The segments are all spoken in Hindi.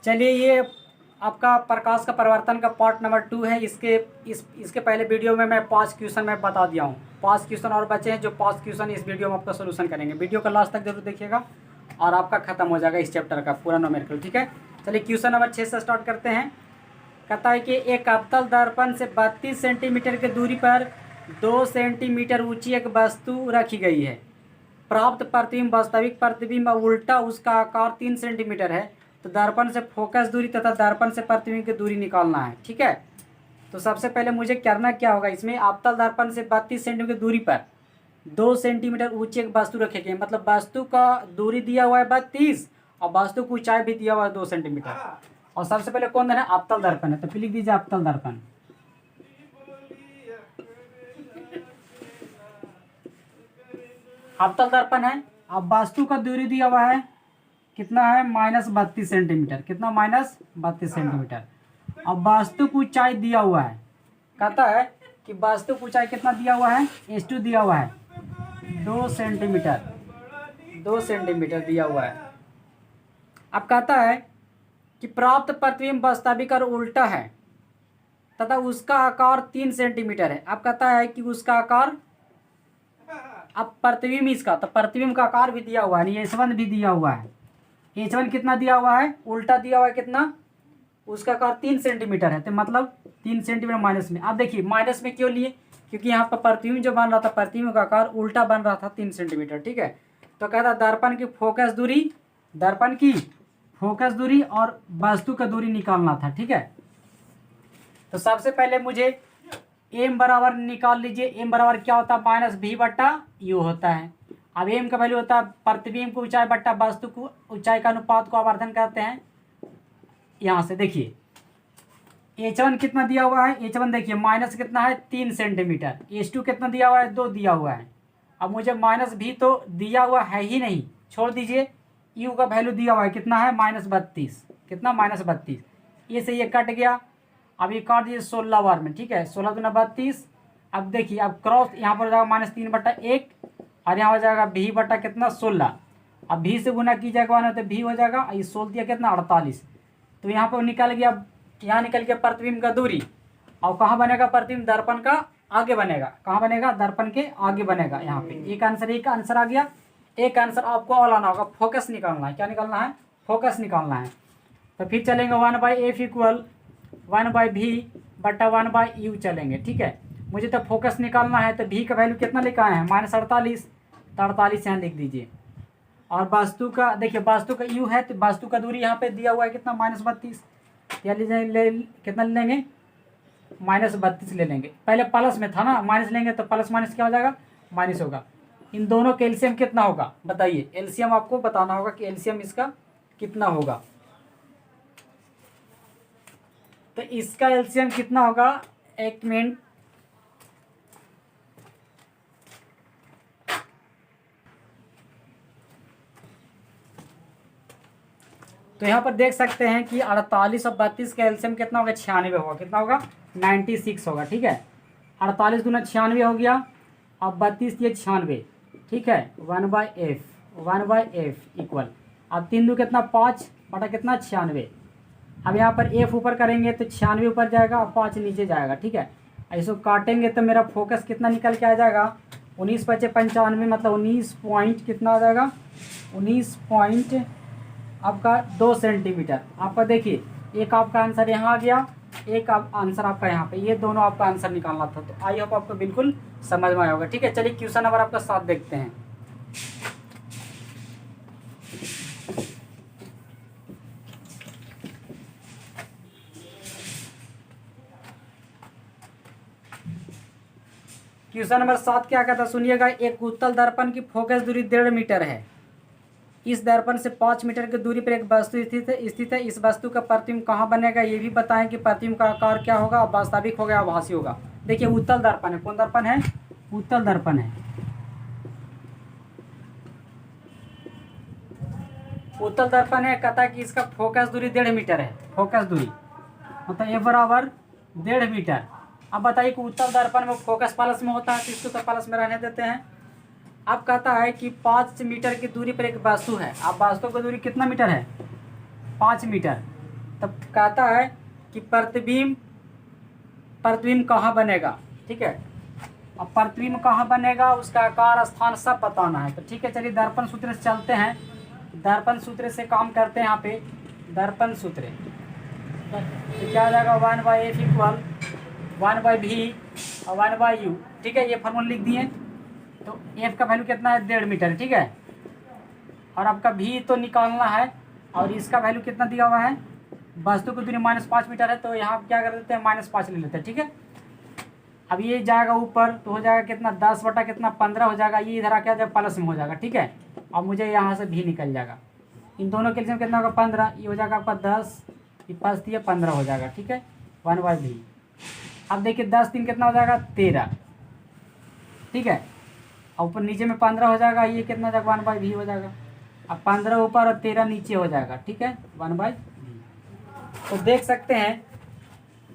चलिए, ये आपका प्रकाश का परिवर्तन का पार्ट नंबर 2 है। इसके पहले वीडियो में मैं 5 क्वेश्चन मैं बता दिया हूँ। 5 क्वेश्चन और बचे हैं, जो 5 क्वेश्चन इस वीडियो में आपका सोल्यूशन करेंगे। वीडियो का लास्ट तक जरूर देखिएगा और आपका खत्म हो जाएगा इस चैप्टर का पूरा न्यूमेरिकल। ठीक है, चलिए क्वेश्चन नंबर 6 से स्टार्ट करते हैं। कहता है कि एक अवतल दर्पण से 32 सेंटीमीटर की दूरी पर 2 सेंटीमीटर ऊंची एक वस्तु रखी गई है। प्राप्त प्रतिबिंब वास्तविक प्रतिबिंब उल्टा उसका आकार 3 सेंटीमीटर है। तो दर्पण से फोकस दूरी तथा दर्पण से प्रतिबिंब की दूरी निकालना है। ठीक है, तो सबसे पहले मुझे करना क्या होगा, इसमें अवतल दर्पण से 32 सेंटीमीटर की दूरी पर 2 सेंटीमीटर ऊंची एक वस्तु रखी गई। मतलब वस्तु का दूरी दिया हुआ है 32 और वस्तु की ऊंचाई भी दिया हुआ है 2 सेंटीमीटर। और सबसे पहले कौन देना है, अवतल दर्पण है, तो फिर लिख दीजिए अवतल दर्पण। अवतल दर्पण है। अब वस्तु का दूरी दिया हुआ है कितना है, -32 सेंटीमीटर। कितना, -32 सेंटीमीटर। अब वास्तु की ऊंचाई दिया हुआ है, कहता है कि वास्तु की ऊंचाई कितना दिया हुआ है, S2 दिया हुआ है 2 सेंटीमीटर। 2 सेंटीमीटर दिया हुआ है। अब कहता है कि प्राप्त प्रतिबिंब वास्तविक और उल्टा है तथा उसका आकार 3 सेंटीमीटर है। अब कहता है कि उसका आकार, अब प्रतिबिंब इसका, तो प्रतिबिंब का आकार भी दिया हुआ है, H1 भी दिया हुआ है। H1 कितना दिया हुआ है, उल्टा दिया हुआ है कितना, उसका आकार 3 सेंटीमीटर है। तो मतलब 3 सेंटीमीटर माइनस में। अब देखिए माइनस में क्यों लिए, क्योंकि यहाँ पर प्रतिबिंब जो बन रहा था, प्रतिबिंब का आकार उल्टा बन रहा था 3 सेंटीमीटर। ठीक है, तो कहता दर्पण की फोकस दूरी, दर्पण की फोकस दूरी और वस्तु का दूरी निकालना था। ठीक है, तो सबसे पहले मुझे एम बराबर निकाल लीजिए। एम बराबर क्या होता है, -v/u होता है। अब एम का वैल्यू होता है प्रतिबिंब की ऊंचाई बट्टा वस्तु की ऊंचाई का अनुपात को आवर्धन करते हैं। यहाँ से देखिए H1 कितना दिया हुआ है, H1 देखिए माइनस कितना है 3 सेंटीमीटर। H2 कितना दिया हुआ है, 2 दिया हुआ है। अब मुझे -v तो दिया हुआ है ही नहीं, छोड़ दीजिए। u का वैल्यू दिया हुआ है कितना है, -32। कितना, -32। ये से ये कट गया। अब ये काट दीजिए 16 बार में। ठीक है, 16 दूना 32। अब देखिए, अब क्रॉस यहाँ पर हो जाएगा -3/1 और यहाँ हो जाएगा v बटा कितना, 16। अब v से गुना कीजिएगा ना तो v हो जाएगा, ये 16 दिया कितना, 48। तो यहाँ पर निकल गया, यहाँ निकल गया प्रतिबिंब का दूरी। और कहाँ बनेगा प्रतिबिंब, दर्पण का आगे बनेगा। कहाँ बनेगा, दर्पण के आगे बनेगा। यहाँ पे एक आंसर आ गया। एक आंसर आपको और लाना होगा, फोकस निकालना है। क्या निकालना है, फोकस निकालना है। तो फिर चलेंगे 1/f इक्वल 1/v/1/u चलेंगे। ठीक है, मुझे तो फोकस निकालना है, तो v का वैल्यू कितना लिखा है, -48। तो 48 यहाँ लिख दीजिए। और वास्तु का देखिए, वास्तु का u है, तो वास्तु का दूरी यहाँ पे दिया हुआ है कितना, -32। या कितना ले लेंगे, -32 ले लेंगे। पहले प्लस में था ना, माइनस लेंगे तो प्लस माइनस क्या हो जाएगा, माइनस होगा। इन दोनों का एलसीएम कितना होगा बताइए, एलसीएम आपको बताना होगा कि एलसीएम इसका कितना होगा। तो इसका एलसीएम कितना होगा, एक मिनट। तो यहाँ पर देख सकते हैं कि 48 और 32 का एलसीएम कितना होगा, 96 होगा। कितना होगा, 96 होगा। ठीक है, 48 दूना 96 हो गया। अब 32 ये 96। ठीक है, 1/f इक्वल, अब 3 दू कितना, 5 बटा कितना, 96। अब यहाँ पर f ऊपर करेंगे तो 96 ऊपर जाएगा और 5 नीचे जाएगा। ठीक है, इसको काटेंगे तो मेरा फोकस कितना निकल के आ जाएगा, 19 × 5 = 95, मतलब 19 पॉइंट कितना आ जाएगा, 19 पॉइंट आपका 2 सेंटीमीटर। आपका देखिए, एक आपका आंसर यहाँ आ गया, एक आंसर आपका यहाँ पे, ये दोनों आपका आंसर निकालना था। तो आई होप आपको बिल्कुल समझ में आया होगा। ठीक है, चलिए क्वेश्चन नंबर आपका 7 देखते हैं। क्वेश्चन नंबर 7 क्या कहता है, सुनिएगा। एक उत्तल दर्पण की फोकस दूरी 1.5 मीटर है। इस दर्पण से 5 मीटर की दूरी पर एक वस्तु स्थित है। इस वस्तु का प्रतिबिंब कहाँ बनेगा, ये भी बताएं कि प्रतिबिंब का आकार क्या होगा, वास्तविक होगा या आभासी होगा। देखिए उत्तल दर्पण है, कौन दर्पण है, उत्तल दर्पण है। उत्तल दर्पण है, कहता है कि इसका फोकस दूरी 1.5 मीटर है। फोकस दूरी मतलब ए बराबर 1.5 मीटर। अब बताइए कि उत्तल दर्पण में फोकस प्लस में होता है, तो इसको तो प्लस में रहने देते हैं। अब कहता है कि 5 मीटर की दूरी पर एक वस्तु है। अब वास्तु की दूरी कितना मीटर है, 5 मीटर। तब कहता है कि प्रतिबिंब कहाँ बनेगा। ठीक है, अब प्रतिबिंब कहाँ बनेगा, उसका आकार, स्थान सब बताना है। तो ठीक है, चलिए दर्पण सूत्र से चलते हैं, दर्पण सूत्र से काम करते हैं। यहाँ पे दर्पण सूत्र तो क्या आ जाएगा, 1/f इक्वल 1/v और 1/u। ठीक है, ये फार्मूला लिख दिए। तो f का वैल्यू कितना है, 1.5 मीटर। ठीक है, और आपका v तो निकालना है, और इसका वैल्यू कितना दिया हुआ है, वस्तु की दूरी -5 मीटर है, तो यहाँ क्या कर देते हैं, -5 ले लेते हैं। ठीक है, अब ये जाएगा ऊपर तो हो जाएगा कितना, 10 बटा कितना 15 हो जाएगा, ये इधर आके जब प्लस में हो जाएगा। ठीक है, अब मुझे यहाँ से भी निकल जाएगा, इन दोनों के लिए कितना होगा 15, ये हो जाएगा आपका 10, ये 5 दिए 15 हो जाएगा। ठीक है, 1/v। अब देखिए 10 3 कितना हो जाएगा 13। ठीक है, और ऊपर नीचे में 15 हो जाएगा, ये कितना हो जाएगा 1/v हो जाएगा। अब 15 ऊपर और 13 नीचे हो जाएगा। ठीक है, 1/v। तो देख सकते हैं,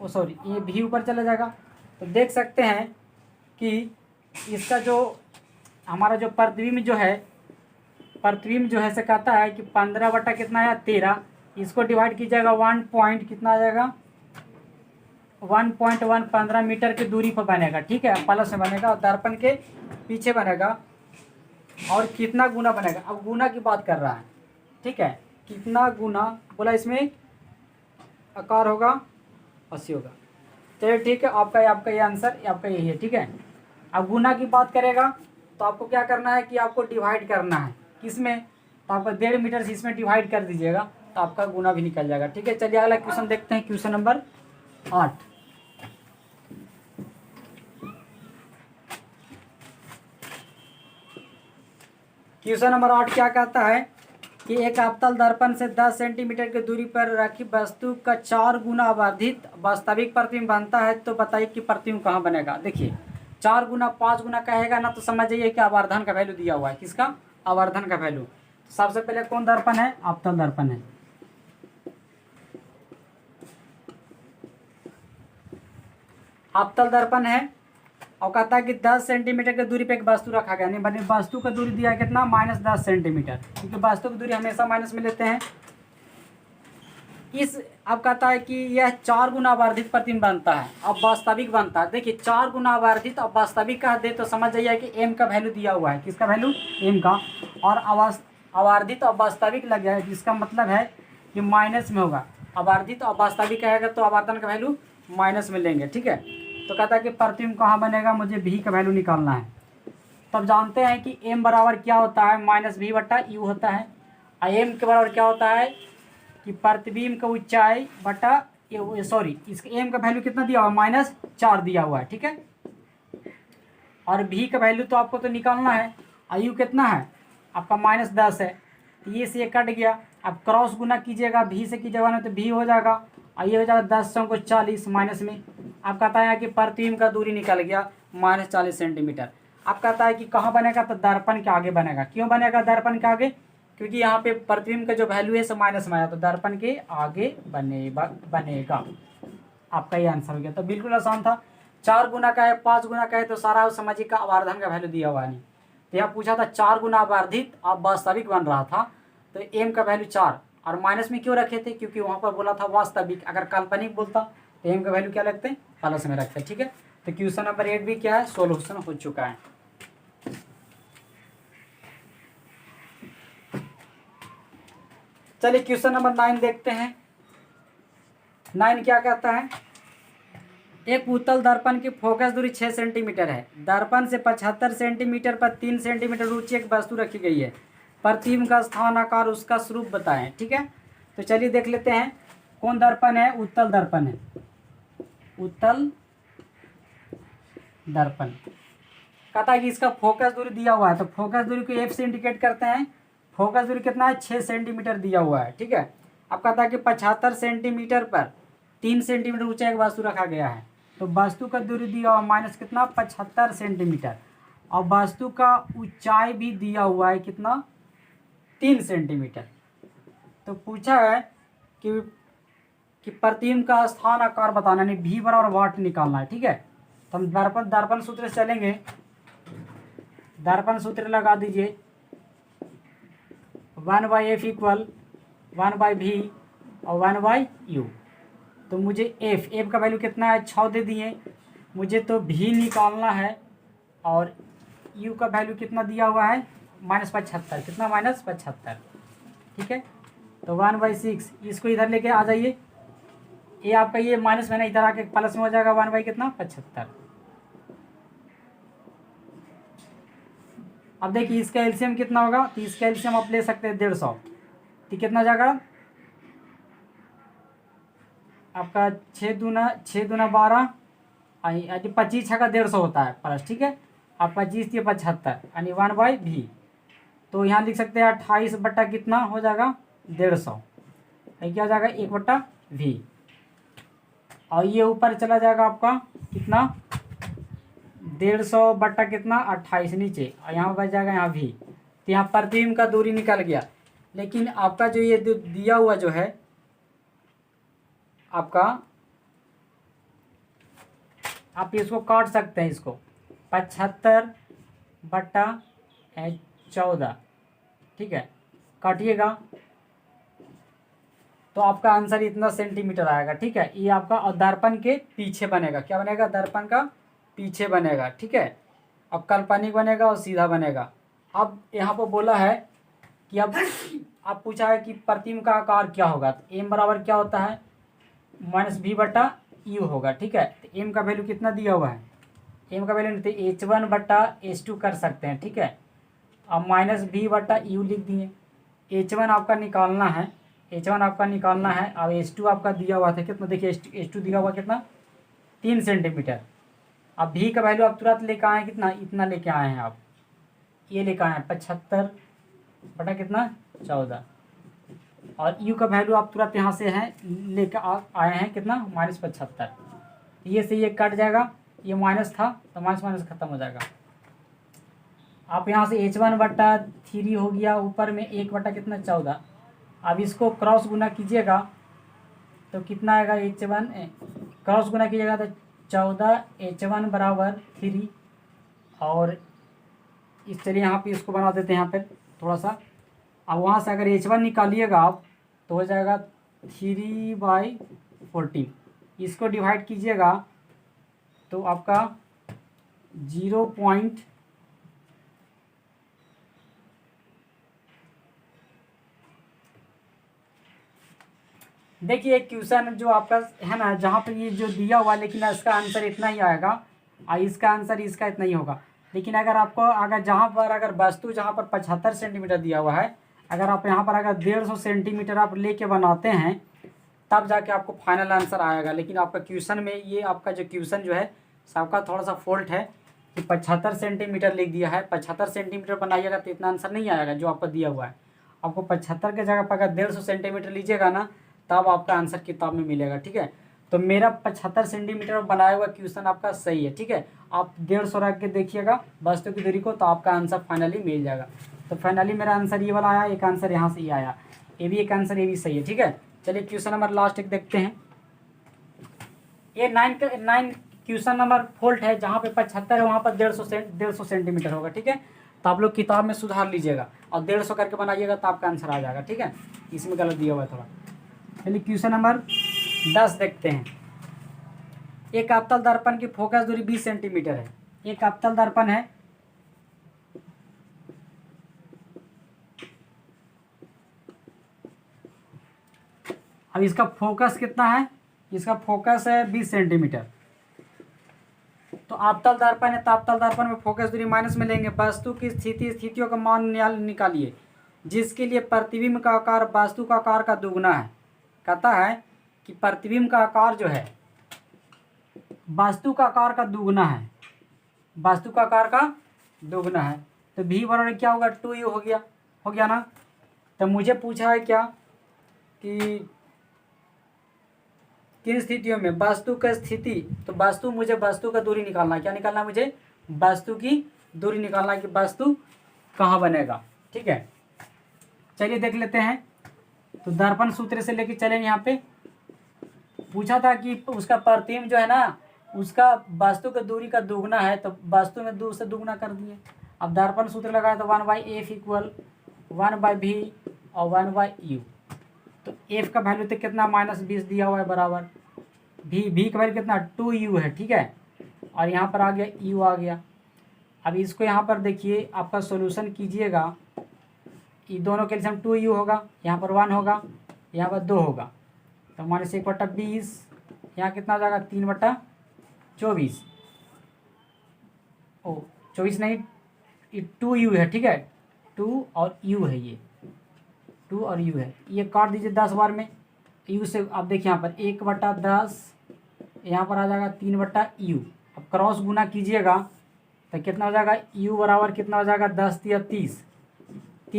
ओ सॉरी, ये भी ऊपर चला जाएगा। तो देख सकते हैं कि इसका जो हमारा जो प्रतिबिंब जो है से कहता है कि 15 बटा कितना है 13, इसको डिवाइड कीजिएगा 1 पॉइंट कितना आ जाएगा 1.115 मीटर की दूरी पर बनेगा। ठीक है, प्लस में बनेगा और दर्पण के पीछे बनेगा, और कितना गुना बनेगा, अब गुना की बात कर रहा है। ठीक है, कितना गुना बोला, इसमें आकार होगा 80 होगा। चलिए ठीक है, आपका ये आंसर आपका यही है। ठीक है, अब गुना की बात करेगा तो आपको क्या करना है कि आपको डिवाइड करना है किसमें, तो आपका 1.5 मीटर से इसमें डिवाइड कर दीजिएगा, तो आपका गुना भी निकल जाएगा। ठीक है, चलिए अगला क्वेश्चन देखते हैं, क्वेश्चन नंबर 8। क्वेश्चन नंबर 8 क्या कहता है कि एक अवतल दर्पण से 10 सेंटीमीटर की दूरी पर रखी वस्तु का 4 गुना आवर्धित वास्तविक प्रतिबिंब बनता है, तो बताइए कि प्रतिबिंब कहाँ बनेगा। देखिए 4 गुना 5 गुना कहेगा ना, तो समझ जाइए कि आवर्धन का वैल्यू दिया हुआ है, किसका, आवर्धन का वैल्यू। तो सबसे पहले कौन दर्पण है, अवतल दर्पण है। अवतल दर्पण है, और कहता है कि 10 सेंटीमीटर की दूरी पे एक वस्तु रखा गया, नहीं बनी वस्तु का दूरी दिया है कितना, -10 सेंटीमीटर, क्योंकि वस्तु की दूरी हमेशा माइनस में लेते हैं। अब कहता है कि यह 4 गुना आवर्धित प्रतिबिंब बनता है, अब वास्तविक बनता है। देखिए 4 गुना आवर्धित अब वास्तविक कह दे तो समझ जाइए कि m का वैल्यू दिया हुआ है, किसका वैल्यू, m का, और आवर्धित और वास्तविक लग जाए, जिसका मतलब है कि माइनस में होगा। आवर्धित और वास्तविक कहेगा तो आवर्धन का वैल्यू माइनस में लेंगे। ठीक है, तो कहता है कि प्रतिबिंब कहाँ बनेगा, मुझे भी का वैल्यू निकालना है। तब जानते हैं कि m बराबर क्या होता है, -v बटा u होता है, और m के बराबर क्या होता है कि प्रतिबिंब का ऊंचाई बटा सॉरी, इसका m का वैल्यू कितना दिया हुआ है, -4 दिया हुआ है। ठीक है, और v का वैल्यू तो आपको तो निकालना है, और u कितना है आपका -10 है, तो ये से कट गया। अब क्रॉस गुना कीजिएगा, v से कीजिएगा ना तो v हो जाएगा, और ये हो जाएगा 10 को 40 माइनस में। आप कहता है कि प्रतिबिंब का दूरी निकल गया -40 सेंटीमीटर। आप कहता है कि कहाँ बनेगा, तो दर्पण के आगे बनेगा। क्यों बनेगा दर्पण के आगे, क्योंकि यहाँ पे प्रतिबिंब का जो वैल्यू है सो माइनस में आया, तो दर्पण के आगे बनेगा। आपका ये आंसर हो गया। तो बिल्कुल आसान था। 4 गुना का है, 5 गुना का है, तो सारा समझिए का आवर्धन का वैल्यू दिया हुआ नहीं। तो यहाँ पूछा था 4 गुना आवर्धित अब वास्तविक बन रहा था, तो m का वैल्यू 4, और माइनस में क्यों रखे थे, क्योंकि वहाँ पर बोला था वास्तविक। अगर काल्पनिक बोलता तो m का वैल्यू क्या लगते हैं, प्लस में रखते हैं। ठीक है, तो क्वेश्चन नंबर 8 भी क्या है, सोल्यूशन हो चुका है। चलिए क्वेश्चन नंबर 9 देखते हैं। 9 क्या कहता है, एक उत्तल दर्पण की फोकस दूरी 6 सेंटीमीटर है, दर्पण से 75 सेंटीमीटर पर 3 सेंटीमीटर ऊंची एक वस्तु रखी गई है, प्रतिबिंब का स्थान, आकार, उसका स्वरूप बताएं। ठीक है, तो चलिए देख लेते हैं कौन दर्पण है, उत्तल दर्पण है। उत्तल दर्पण कहता है कि इसका फोकस दूरी दिया हुआ है, तो फोकस दूरी को f से इंडिकेट करते हैं। फोकस दूरी कितना है, 6 सेंटीमीटर दिया हुआ है। ठीक है, अब कहता है कि 75 सेंटीमीटर पर 3 सेंटीमीटर ऊंचा एक वस्तु रखा गया है, तो वस्तु का दूरी दिया हुआ माइनस कितना 75 सेंटीमीटर, और वस्तु का ऊंचाई भी दिया हुआ है कितना 3 सेंटीमीटर। तो पूछा है कि प्रतिबिंब का स्थान, आकार बताना, नहीं भी बराबर वाट निकालना है। ठीक है, तो हम दर्पण सूत्र से चलेंगे। दर्पण सूत्र लगा दीजिए, 1/f इक्वल 1/v और 1/u। तो मुझे एफ का वैल्यू कितना है, 6 दे दिए। मुझे तो भी निकालना है और यू का वैल्यू कितना दिया हुआ है, -75। कितना, -75। ठीक है, तो 1/6। इसको इधर लेके आ जाइए, ये आपका ये माइनस में ना इधर आके प्लस में हो जाएगा, 1/75। अब देखिए इसका एलसीएम कितना होगा, तो इसका एलसीएम आप ले सकते हैं 150। तो कितना जाएगा आपका, 6 दूना 12, 25 छका 150 होता है प्लस। ठीक है, अब 25 या 75 यानी 1/v। तो यहाँ लिख सकते हैं 28 बट्टा कितना हो जाएगा, 150। ये क्या हो जाएगा, 1/v। और ये ऊपर चला जाएगा आपका कितना, 150 बट्टा कितना 28 नीचे, और यहाँ बच जाएगा यहाँ v। तो यहाँ प्रतिबिंब का दूरी निकल गया। लेकिन आपका जो ये दिया हुआ जो है आपका, आप इसको काट सकते हैं, इसको 75/14। ठीक है, काटिएगा तो आपका आंसर इतना सेंटीमीटर आएगा। ठीक है, ये आपका और दर्पण के पीछे बनेगा, क्या बनेगा, दर्पण का पीछे बनेगा। ठीक है, अब काल्पनिक बनेगा और सीधा बनेगा। अब यहाँ पर बोला है कि अब आप पूछा है कि प्रतिबिंब का आकार क्या होगा, तो एम बराबर क्या होता है, -v/u होगा। ठीक है, तो एम का वैल्यू कितना दिया हुआ है, एम का वैल्यू नहीं, h1/h2 कर सकते हैं। ठीक है, अब -v/u लिख दिए। h1 आपका निकालना है, h1 आपका निकालना है। अब h2 आपका दिया हुआ था कितना, देखिए h2 दिया हुआ कितना, 3 सेंटीमीटर। अब v का वैल्यू आप तुरंत लेकर आए कितना, इतना लेके आए हैं आप, ये लेकर आए हैं 75 कितना 14। और u का वैल्यू आप तुरंत यहाँ से हैं लेकर आए हैं कितना, -75। ये से ये कट जाएगा, ये माइनस था तो माइनस माइनस खत्म हो जाएगा। आप यहाँ से h1/3 हो गया, ऊपर में 1 कितना 14। अब इसको क्रॉस गुना कीजिएगा तो कितना आएगा, h1 क्रॉस गुना कीजिएगा तो 14 h1 = 3। और इस चलिए यहाँ पे इसको बना देते हैं यहाँ पे थोड़ा सा। अब वहाँ से अगर h1 निकालिएगा आप तो हो जाएगा 3/14। इसको डिवाइड कीजिएगा तो आपका 0. देखिए क्वेश्चन जो आपका है ना, जहाँ पे ये जो दिया हुआ, लेकिन इसका आंसर इतना ही आएगा और इसका आंसर इसका इतना ही होगा। लेकिन अगर आपको अगर जहाँ पर अगर वस्तु जहाँ पर 75 सेंटीमीटर दिया हुआ है, अगर आप यहाँ पर अगर 150 सेंटीमीटर आप लेके बनाते हैं तब जाके आपको फाइनल आंसर आएगा। लेकिन आपका क्वेश्चन में ये आपका जो क्वेश्चन जो है सबका थोड़ा सा फॉल्ट है कि 75 सेंटीमीटर लिख दिया है। 75 सेंटीमीटर बनाइएगा तो इतना आंसर नहीं आएगा जो आपको दिया हुआ है। आपको 75 के जगह पर अगर 150 सेंटीमीटर लीजिएगा ना तब आपका आंसर किताब में मिलेगा। ठीक है, तो मेरा 75 सेंटीमीटर बनाया हुआ क्वेश्चन आपका सही है। ठीक है, आप 150 रख के देखिएगा वस्तु की दूरी को तो आपका आंसर फाइनली मिल जाएगा। तो फाइनली मेरा आंसर ये वाला आया, एक आंसर यहाँ से ये आया, ये भी एक आंसर, ये भी सही है। ठीक है, चलिए क्वेश्चन नंबर लास्ट एक देखते हैं। ये 9 क्वेश्चन नंबर फॉल्ट है, जहाँ पे 75 है वहाँ पर 150 सेंटीमीटर होगा। ठीक है, तो आप लोग किताब में सुधार लीजिएगा और 150 करके बनाइएगा तो आपका आंसर आ जाएगा। ठीक है, इसमें गलत दिया हुआ है थोड़ा। चलिए क्वेश्चन नंबर 10 देखते हैं। एक अवतल दर्पण की फोकस दूरी 20 सेंटीमीटर है। एक अवतल दर्पण है, अब इसका फोकस कितना है, इसका फोकस है 20 सेंटीमीटर। तो अवतल दर्पण है तो अवतल दर्पण में फोकस दूरी माइनस में लेंगे। वस्तु की स्थितियों का मान निकालिए जिसके लिए प्रतिबिंब का आकार वस्तु का आकार का दुगना है। कहता है कि प्रतिबिंब का आकार जो है वस्तु का आकार का दुगना है, वस्तु का आकार का दुगना है। तो v बराबर क्या होगा, 2u हो गया ना। तो मुझे पूछा है क्या कि किन स्थितियों में वस्तु का स्थिति, तो मुझे वस्तु का दूरी निकालना है। क्या निकालना है मुझे, वस्तु की दूरी निकालना है कि वस्तु कहाँ बनेगा। ठीक है, चलिए देख लेते हैं। तो दर्पण सूत्र से लेके चले, यहाँ पे पूछा था कि उसका प्रतिबिंब जो है ना उसका वस्तु की दूरी का दुगना है, तो वस्तु में 2 से दुगना कर दिए। अब दर्पण सूत्र लगाया तो 1/f = 1/v और 1/u। तो एफ का वैल्यू तो कितना -20 दिया हुआ है बराबर, भी का वैल्यू कितना 2u है, ठीक है। और यहाँ पर आ गया u आ गया। अब इसको यहाँ पर देखिए आपका सॉल्यूशन कीजिएगा, ये दोनों के लिए 2u होगा, यहाँ पर 1 होगा, यहाँ पर 2 होगा, तो -1/20, यहाँ कितना हो जाएगा 3/24, ओ 24 नहीं, ये 2u है, ठीक है, 2 और u है, ये 2 और u है, ये काट दीजिए 10 बार में, u से आप देखिए यहाँ पर 1/10, यहाँ पर आ जाएगा 3/u। अब क्रॉस गुना कीजिएगा तो कितना हो जाएगा, u बराबर कितना हो जाएगा 10 या 30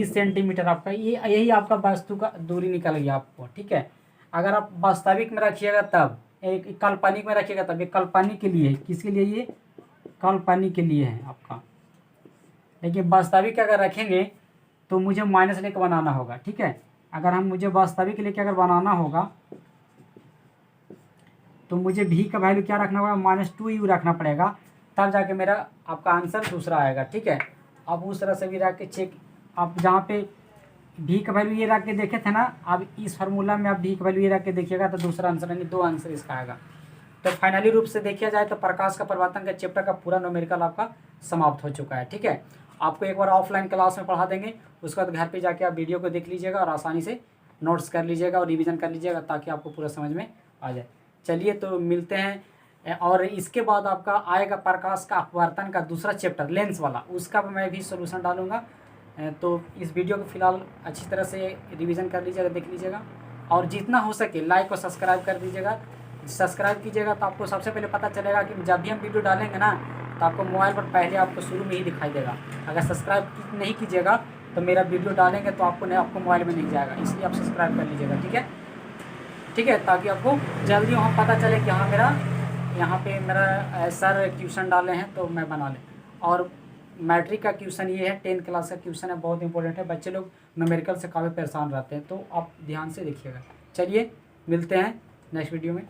सेंटीमीटर आपका, ये यही आपका वास्तु का दूरी निकल गया आपको, ठीक है। अगर आप वास्तविक में रखिएगा तब, एक काल्पनिक में रखिएगा तब, ये काल्पनिक के लिए है, किसके लिए, ये काल्पनिक के लिए है आपका। लेकिन वास्तविक अगर रखेंगे तो मुझे माइनस लेकर बनाना होगा, ठीक है। अगर हम मुझे वास्तविक लेके अगर बनाना होगा तो मुझे भी का वैल्यू क्या रखना होगा, -2u रखना पड़ेगा, तब जाके मेरा आपका आंसर दूसरा आएगा, ठीक है। आप उस तरह से भी रख के चेक, आप जहाँ पे भी का वैल्यू ये रख के देखे थे ना, आप इस फार्मूला में आप भी का वैल्यू ये रख के देखिएगा तो दूसरा आंसर, यानी 2 आंसर इसका आएगा। तो फाइनली रूप से देखिए जाए तो प्रकाश का परिवर्तन का चैप्टर का पूरा न्यूमेरिकल आपका समाप्त हो चुका है, ठीक है। आपको एक बार ऑफलाइन क्लास में पढ़ा देंगे, उसके बाद घर पे जाके आप वीडियो को देख लीजिएगा और आसानी से नोट्स कर लीजिएगा और रिवीजन कर लीजिएगा, ताकि आपको पूरा समझ में आ जाए। चलिए तो मिलते हैं, और इसके बाद आपका आएगा प्रकाश का अपवर्तन का दूसरा चैप्टर लेंस वाला, उसका मैं भी सोल्यूशन डालूंगा। तो इस वीडियो को फिलहाल अच्छी तरह से रिवीजन कर लीजिएगा, देख लीजिएगा, और जितना हो सके लाइक और सब्सक्राइब कर दीजिएगा। सब्सक्राइब कीजिएगा तो आपको सबसे पहले पता चलेगा कि जब भी हम वीडियो डालेंगे ना, तो आपको मोबाइल पर पहले आपको शुरू में ही दिखाई देगा। अगर सब्सक्राइब नहीं कीजिएगा तो मेरा वीडियो डालेंगे तो आपको मोबाइल में नहीं जाएगा, इसलिए आप सब्सक्राइब कर लीजिएगा, ठीक है, ठीक है, ताकि आपको जल्दी वहाँ पता चले कि हाँ मेरा यहाँ पे मेरा सर क्वेश्चन डाले हैं तो मैं बना लें। और मैट्रिक का क्वेश्चन ये है, 10th क्लास का क्वेश्चन है, बहुत इंपॉर्टेंट है, बच्चे लोग न्यूमेरिकल से काफ़ी परेशान रहते हैं, तो आप ध्यान से देखिएगा। चलिए मिलते हैं नेक्स्ट वीडियो में।